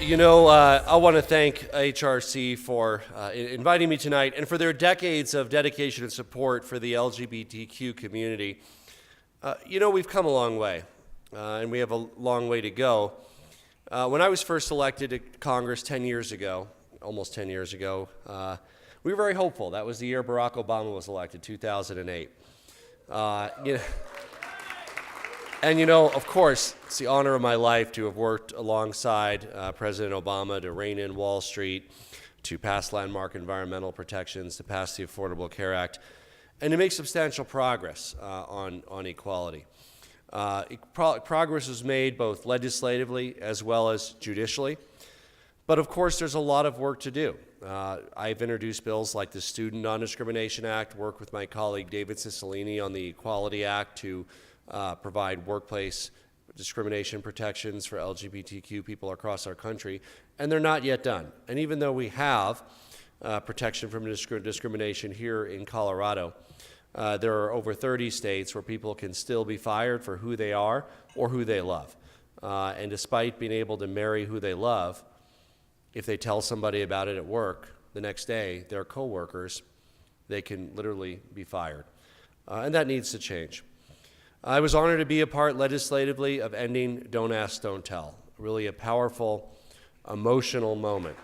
I want to thank HRC for inviting me tonight and for their decades of dedication and support for the LGBTQ community. We've come a long way, and we have a long way to go. When I was first elected to Congress 10 years ago, almost 10 years ago, we were very hopeful. That was the year Barack Obama was elected, 2008. Of course, it's the honor of my life to have worked alongside President Obama to rein in Wall Street, to pass landmark environmental protections, to pass the Affordable Care Act, and to make substantial progress on equality. Progress was made both legislatively as well as judicially, but of course there's a lot of work to do. I've introduced bills like the Student Non-Discrimination Act, worked with my colleague David Cicilline on the Equality Act to provide workplace discrimination protections for LGBTQ people across our country, and they're not yet done. And even though we have protection from discrimination here in Colorado, there are over 30 states where people can still be fired for who they are or who they love. And despite being able to marry who they love, if they tell somebody about it at work the next day, their coworkers, they can literally be fired. And that needs to change. I was honored to be a part legislatively of ending Don't Ask, Don't Tell, really a powerful, emotional moment.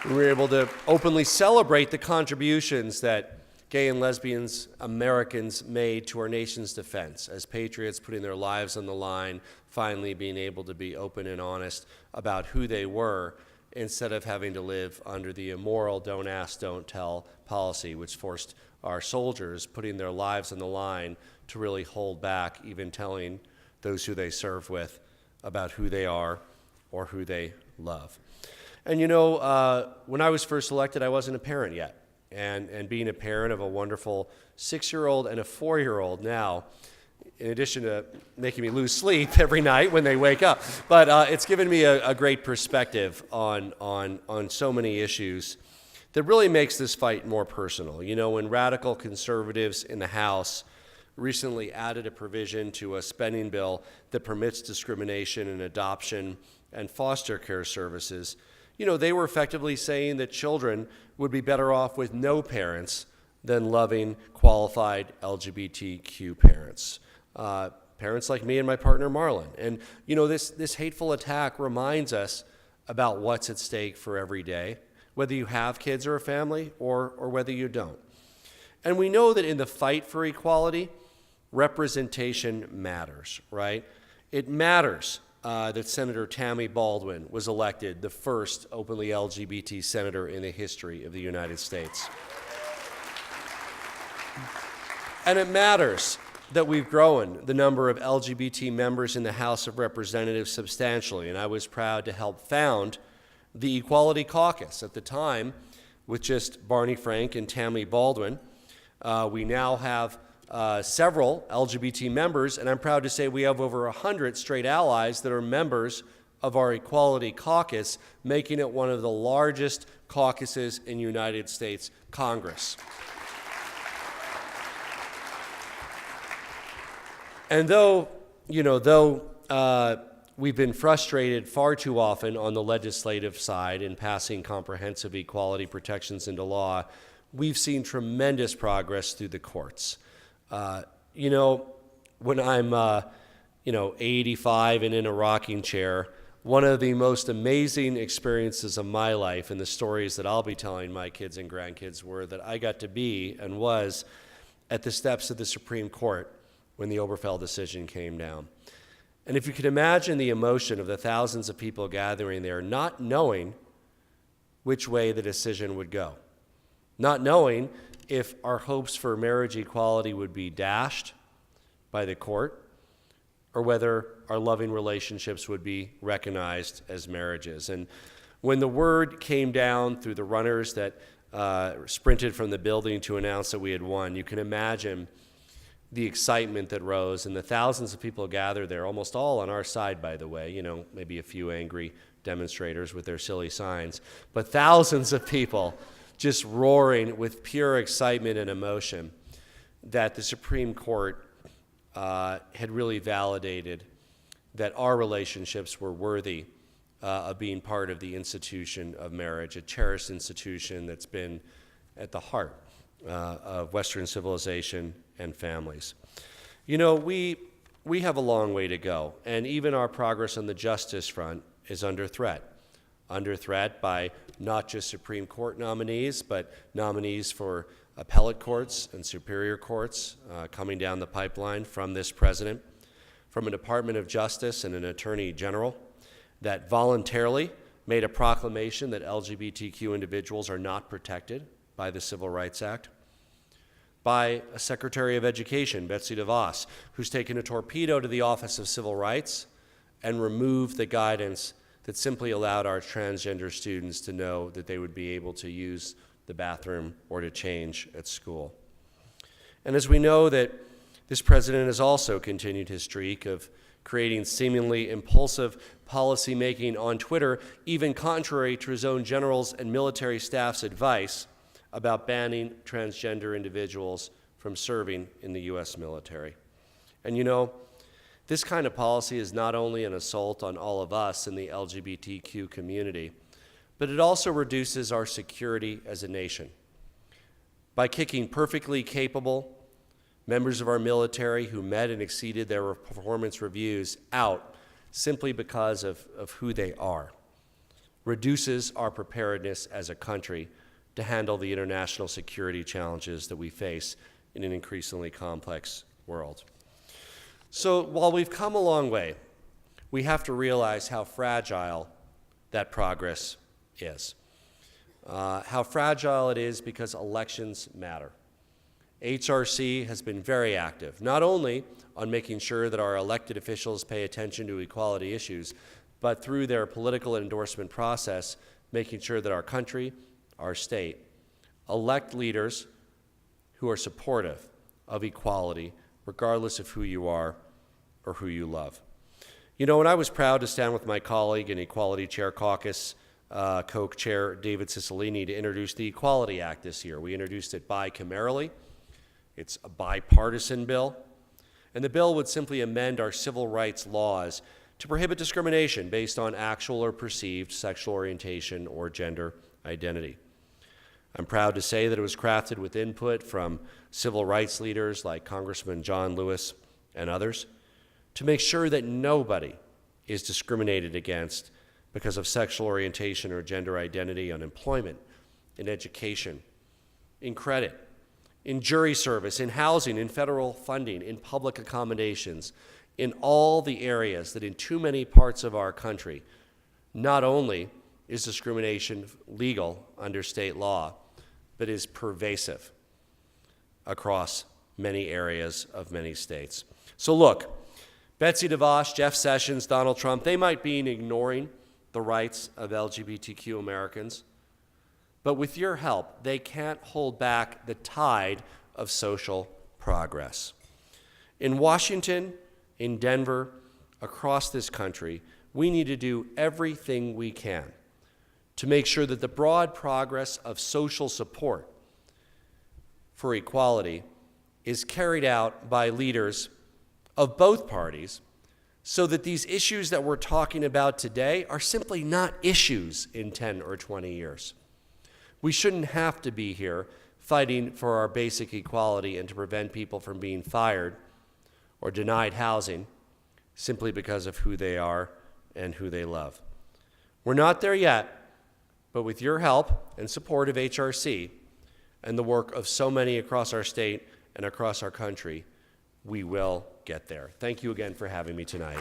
We were able to openly celebrate the contributions that gay and lesbians Americans made to our nation's defense as patriots putting their lives on the line, finally being able to be open and honest about who they were instead of having to live under the immoral Don't Ask, Don't Tell policy, which forced our soldiers putting their lives on the line to really hold back even telling those who they serve with about who they are or who they love. And when I was first elected, I wasn't a parent yet. And being a parent of a wonderful 6-year-old and a 4-year-old now, in addition to making me lose sleep every night when they wake up, but it's given me a great perspective on so many issues that really makes this fight more personal. When radical conservatives in the House recently added a provision to a spending bill that permits discrimination in adoption and foster care services, they were effectively saying that children would be better off with no parents than loving, qualified LGBTQ parents. Parents like me and my partner Marlon. And this hateful attack reminds us about what's at stake for every day, whether you have kids or a family or whether you don't. And we know that in the fight for equality, representation matters, right? It matters that Senator Tammy Baldwin was elected the first openly LGBT senator in the history of the United States. And it matters that we've grown the number of LGBT members in the House of Representatives substantially, and I was proud to help found the Equality Caucus at the time with just Barney Frank and Tammy Baldwin. We now have several LGBT members, and I'm proud to say we have over 100 straight allies that are members of our Equality Caucus, making it one of the largest caucuses in United States Congress. And though we've been frustrated far too often on the legislative side in passing comprehensive equality protections into law, we've seen tremendous progress through the courts. When I'm, 85 and in a rocking chair, one of the most amazing experiences of my life and the stories that I'll be telling my kids and grandkids were that I got to be and was at the steps of the Supreme Court when the Obergefell decision came down. And if you could imagine the emotion of the thousands of people gathering there, not knowing which way the decision would go, not knowing if our hopes for marriage equality would be dashed by the court or whether our loving relationships would be recognized as marriages. And when the word came down through the runners that sprinted from the building to announce that we had won, you can imagine the excitement that rose and the thousands of people gathered there, almost all on our side, by the way, maybe a few angry demonstrators with their silly signs, but thousands of people just roaring with pure excitement and emotion that the Supreme Court had really validated that our relationships were worthy of being part of the institution of marriage, a cherished institution that's been at the heart of Western civilization and families. You know, we have a long way to go, and even our progress on the justice front is under threat by not just Supreme Court nominees, but nominees for appellate courts and superior courts coming down the pipeline from this president, from a Department of Justice and an Attorney General that voluntarily made a proclamation that LGBTQ individuals are not protected by the Civil Rights Act, by a Secretary of Education, Betsy DeVos, who's taken a torpedo to the Office of Civil Rights and removed the guidance that simply allowed our transgender students to know that they would be able to use the bathroom or to change at school. And as we know that this president has also continued his streak of creating seemingly impulsive policymaking on Twitter, even contrary to his own generals and military staff's advice about banning transgender individuals from serving in the U.S. military. And you know, this kind of policy is not only an assault on all of us in the LGBTQ community, but it also reduces our security as a nation. By kicking perfectly capable members of our military who met and exceeded their performance reviews out simply because of who they are, reduces our preparedness as a country to handle the international security challenges that we face in an increasingly complex world. So while we've come a long way, we have to realize how fragile that progress is. How fragile it is because elections matter. HRC has been very active, not only on making sure that our elected officials pay attention to equality issues, but through their political endorsement process, making sure that our country, our state, elect leaders who are supportive of equality, regardless of who you are or who you love. You know, and I was proud to stand with my colleague and Equality Chair Caucus co-chair David Cicilline to introduce the Equality Act this year. We introduced it bicamerally. It's a bipartisan bill, and the bill would simply amend our civil rights laws to prohibit discrimination based on actual or perceived sexual orientation or gender identity. I'm proud to say that it was crafted with input from civil rights leaders like Congressman John Lewis and others to make sure that nobody is discriminated against because of sexual orientation or gender identity on employment, in education, in credit, in jury service, in housing, in federal funding, in public accommodations, in all the areas that in too many parts of our country, not only is discrimination legal under state law, but is pervasive across many areas of many states. So look, Betsy DeVos, Jeff Sessions, Donald Trump, they might be ignoring the rights of LGBTQ Americans, but with your help, they can't hold back the tide of social progress. In Washington, in Denver, across this country, we need to do everything we can to make sure that the broad progress of social support for equality is carried out by leaders of both parties so that these issues that we're talking about today are simply not issues in 10 or 20 years. We shouldn't have to be here fighting for our basic equality and to prevent people from being fired or denied housing simply because of who they are and who they love. We're not there yet, but with your help and support of HRC and the work of so many across our state and across our country, we will get there. Thank you again for having me tonight.